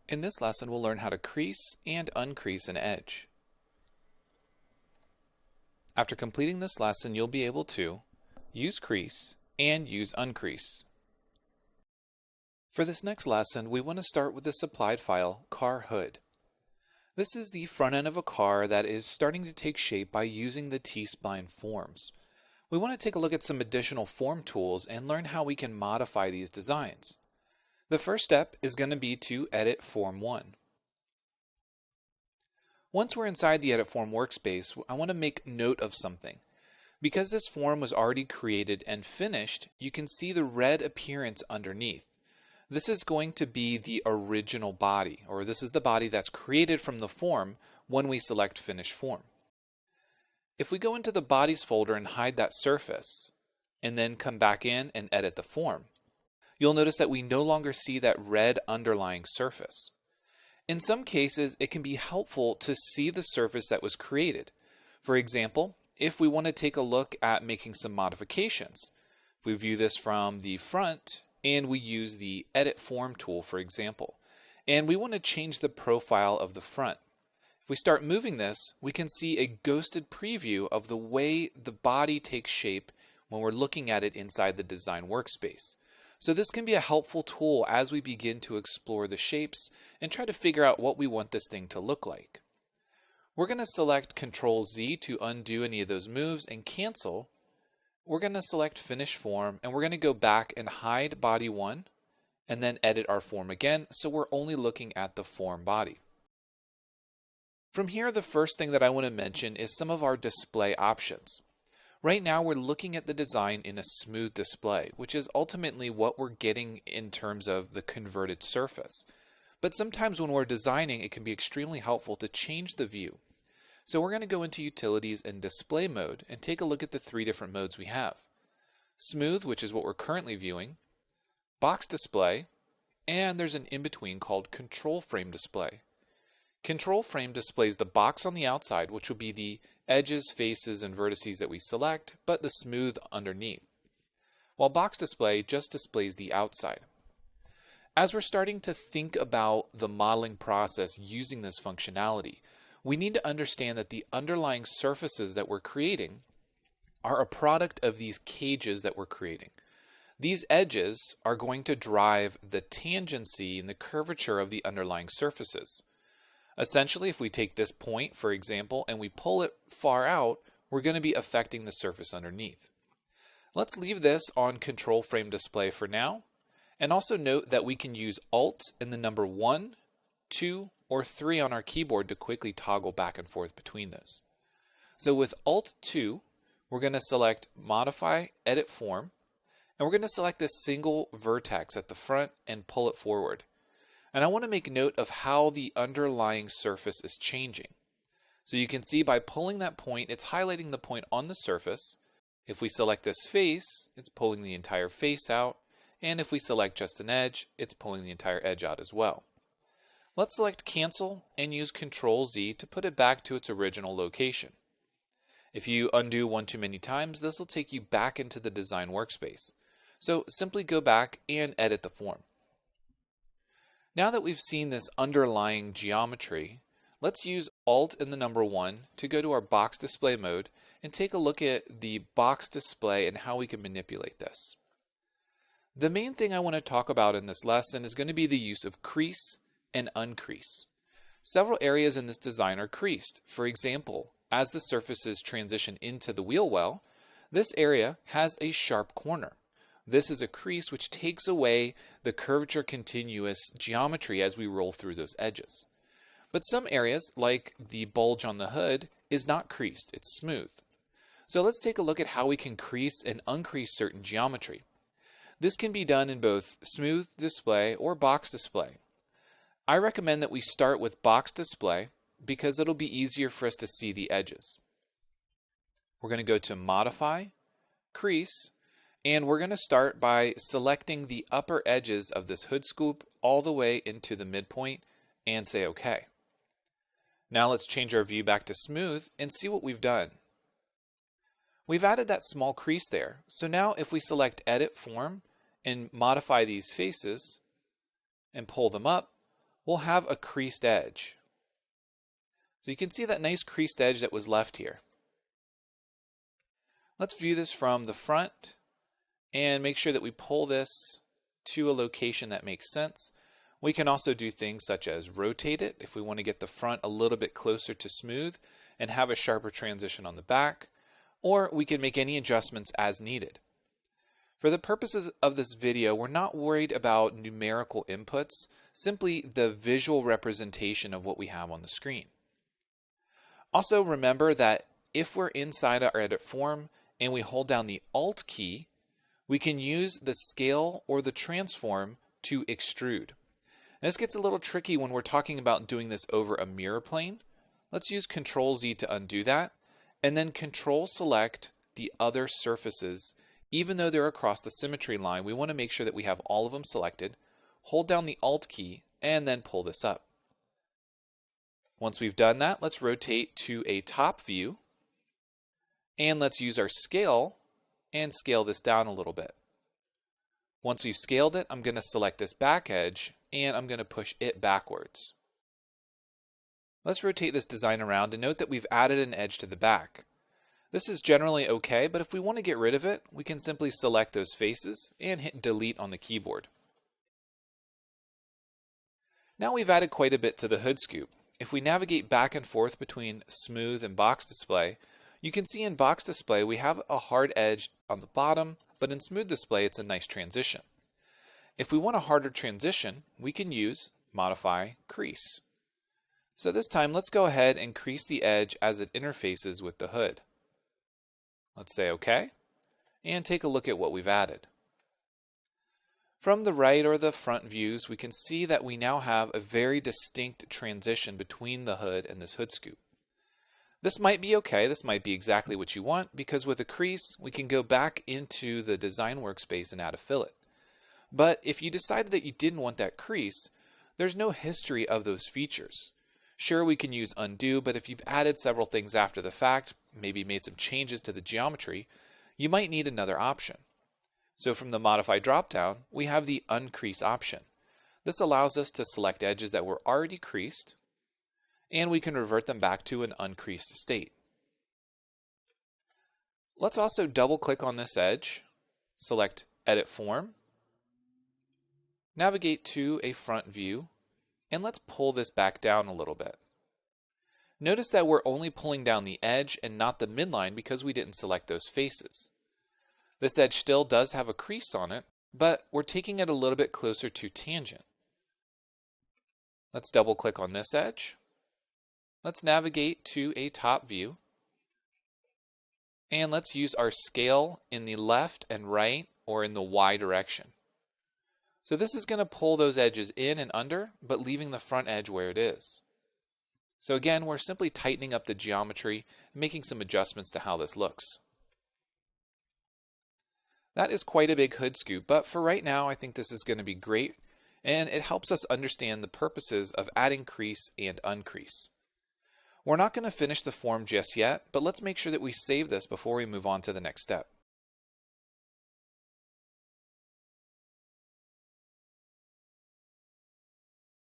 In this lesson, we'll learn how to crease and uncrease an edge. After completing this lesson, you'll be able to use crease and use uncrease. For this next lesson, we want to start with the supplied file, car hood. This is the front end of a car that is starting to take shape by using the T-spline forms. We want to take a look at some additional form tools and learn how we can modify these designs. The first step is going to be to edit Form 1. Once we're inside the Edit Form workspace, I want to make note of something. Because this form was already created and finished, you can see the red appearance underneath. This is going to be the original body, or this is the body that's created from the form when we select Finish Form. If we go into the Bodies folder and hide that surface, and then come back in and edit the form, you'll notice that we no longer see that red underlying surface. In some cases, it can be helpful to see the surface that was created. For example, if we want to take a look at making some modifications, if we view this from the front and we use the Edit Form tool, for example, and we want to change the profile of the front. If we start moving this, we can see a ghosted preview of the way the body takes shape when we're looking at it inside the design workspace. So this can be a helpful tool as we begin to explore the shapes and try to figure out what we want this thing to look like. We're going to select Ctrl-Z to undo any of those moves and cancel. We're going to select Finish Form and we're going to go back and hide Body 1 and then edit our form again so we're only looking at the form body. From here, the first thing that I want to mention is some of our display options. Right now we're looking at the design in a smooth display, which is ultimately what we're getting in terms of the converted surface. But sometimes when we're designing, it can be extremely helpful to change the view. So we're going to go into Utilities and Display Mode and take a look at the three different modes we have. Smooth, which is what we're currently viewing, Box Display, and there's an in-between called Control Frame Display. Control Frame displays the box on the outside, which will be the edges, faces, and vertices that we select, but the smooth underneath. While Box Display just displays the outside. As we're starting to think about the modeling process using this functionality, we need to understand that the underlying surfaces that we're creating are a product of these cages that we're creating. These edges are going to drive the tangency and the curvature of the underlying surfaces. Essentially, if we take this point, for example, and we pull it far out, we're going to be affecting the surface underneath. Let's leave this on Control Frame Display for now, and also note that we can use Alt and the number 1, 2, or 3 on our keyboard to quickly toggle back and forth between those. So with Alt 2, we're going to select Modify, Edit Form, and we're going to select this single vertex at the front and pull it forward. And I want to make note of how the underlying surface is changing. So you can see by pulling that point, it's highlighting the point on the surface. If we select this face, it's pulling the entire face out. And if we select just an edge, it's pulling the entire edge out as well. Let's select Cancel and use Ctrl-Z to put it back to its original location. If you undo one too many times, this will take you back into the design workspace. So simply go back and edit the form. Now that we've seen this underlying geometry, let's use Alt and the number 1 to go to our box display mode and take a look at the box display and how we can manipulate this. The main thing I want to talk about in this lesson is going to be the use of crease and uncrease. Several areas in this design are creased. For example, as the surfaces transition into the wheel well, this area has a sharp corner. This is a crease which takes away the curvature continuous geometry as we roll through those edges. But some areas, like the bulge on the hood, is not creased, it's smooth. So let's take a look at how we can crease and uncrease certain geometry. This can be done in both smooth display or box display. I recommend that we start with box display because it'll be easier for us to see the edges. We're going to go to Modify, Crease, and we're going to start by selecting the upper edges of this hood scoop all the way into the midpoint and say OK. Now let's change our view back to smooth and see what we've done. We've added that small crease there. So now if we select Edit Form and modify these faces and pull them up, we'll have a creased edge. So you can see that nice creased edge that was left here. Let's view this from the front and make sure that we pull this to a location that makes sense. We can also do things such as rotate it if we want to get the front a little bit closer to smooth and have a sharper transition on the back, or we can make any adjustments as needed. For the purposes of this video, we're not worried about numerical inputs, simply the visual representation of what we have on the screen. Also remember that if we're inside our edit form and we hold down the Alt key, we can use the scale or the transform to extrude. Now, this gets a little tricky when we're talking about doing this over a mirror plane. Let's use Control Z to undo that, and then Control select the other surfaces. Even though they're across the symmetry line, we want to make sure that we have all of them selected. Hold down the Alt key and then pull this up. Once we've done that, let's rotate to a top view, and let's use our scale and scale this down a little bit. Once we've scaled it, I'm going to select this back edge and I'm going to push it backwards. Let's rotate this design around and note that we've added an edge to the back. This is generally okay, but if we want to get rid of it, we can simply select those faces and hit delete on the keyboard. Now we've added quite a bit to the hood scoop. If we navigate back and forth between smooth and box display, you can see in box display we have a hard edge on the bottom, but in smooth display it's a nice transition. If we want a harder transition, we can use Modify Crease. So this time let's go ahead and crease the edge as it interfaces with the hood. Let's say OK, and take a look at what we've added. From the right or the front views, we can see that we now have a very distinct transition between the hood and this hood scoop. This might be okay, this might be exactly what you want, because with a crease, we can go back into the design workspace and add a fillet. But if you decided that you didn't want that crease, there's no history of those features. Sure, we can use undo, but if you've added several things after the fact, maybe made some changes to the geometry, you might need another option. So from the Modify dropdown, we have the Uncrease option. This allows us to select edges that were already creased, and we can revert them back to an uncreased state. Let's also double-click on this edge, select Edit Form, navigate to a front view, and let's pull this back down a little bit. Notice that we're only pulling down the edge and not the midline because we didn't select those faces. This edge still does have a crease on it, but we're taking it a little bit closer to tangent. Let's double click on this edge. Let's navigate to a top view. And let's use our scale in the left and right or in the Y direction. So this is going to pull those edges in and under, but leaving the front edge where it is. So again, we're simply tightening up the geometry, making some adjustments to how this looks. That is quite a big hood scoop, but for right now, I think this is going to be great, and it helps us understand the purposes of adding crease and uncrease. We're not going to finish the form just yet, but let's make sure that we save this before we move on to the next step.